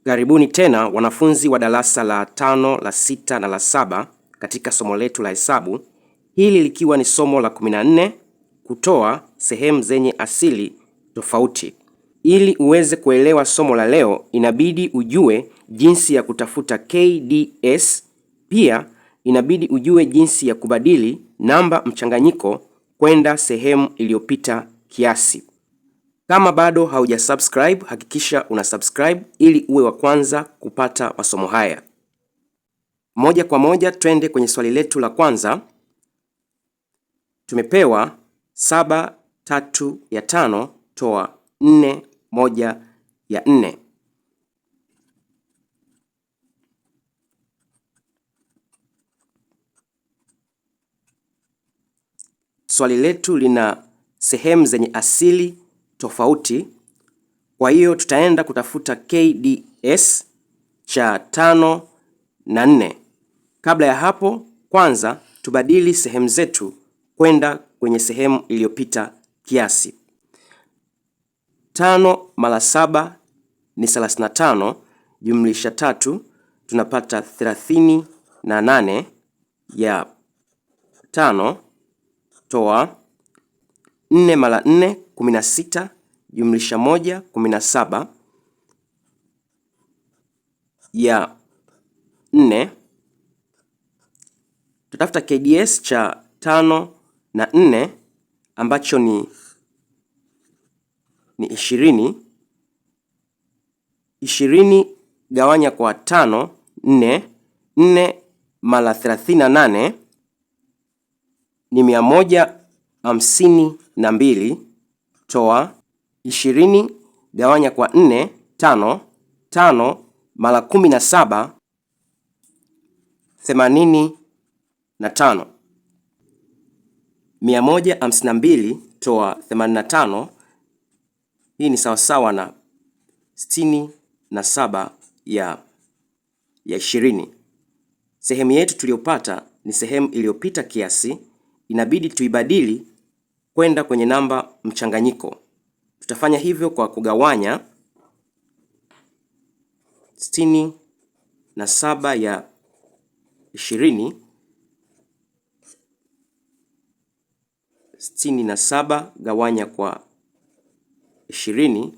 Karibuni tena wanafunzi wa darasa la 5, la 6 na la 7 katika somo letu la hesabu. Hili likiwa ni somo la 14, kutoa sehemu zenye asili tofauti. Ili uweze kuelewa somo la leo, inabidi ujue jinsi ya kutafuta KDS. Pia inabidi ujue jinsi ya kubadili namba mchanganyiko kwenda sehemu iliyopita kiasi. Kama bado haujasubscribe, hakikisha una subscribe ili uwe wa kwanza kupata masomo haya. Moja kwa moja twende kwenye swali letu la kwanza. Tumepewa 7/3 toa 4/1. Swali letu lina sehemu zenye asili tofauti. Kwa hiyo tutaenda kutafuta KDS cha 5 na 4. Kabla ya hapo, kwanza tubadili sehemu zetu kwenda kwenye sehemu iliyopita kiasi. 5 mara 7 ni 35, jumlisha 3 tunapata 38 ya 5, toa 4 mara 4 16, jumlisha 1 17 ya 4. Tutafuta KDS cha 5 na 4 ambacho ni 20. 20 gawanya kwa 5, 4. 4 mara 38 ni 152, toa 20 gawanya kwa 4, 5. 5 mara 17 85. 152 toa 85, hii ni sawasawa na 67 ya 20. Sehemu yetu tuliyopata ni sehemu iliyopita kiasi, inabidi tuibadili kwenda kwenye namba mchanganyiko. Tutafanya hivyo kwa kugawanya 67 ya 20. 67 gawanya kwa 20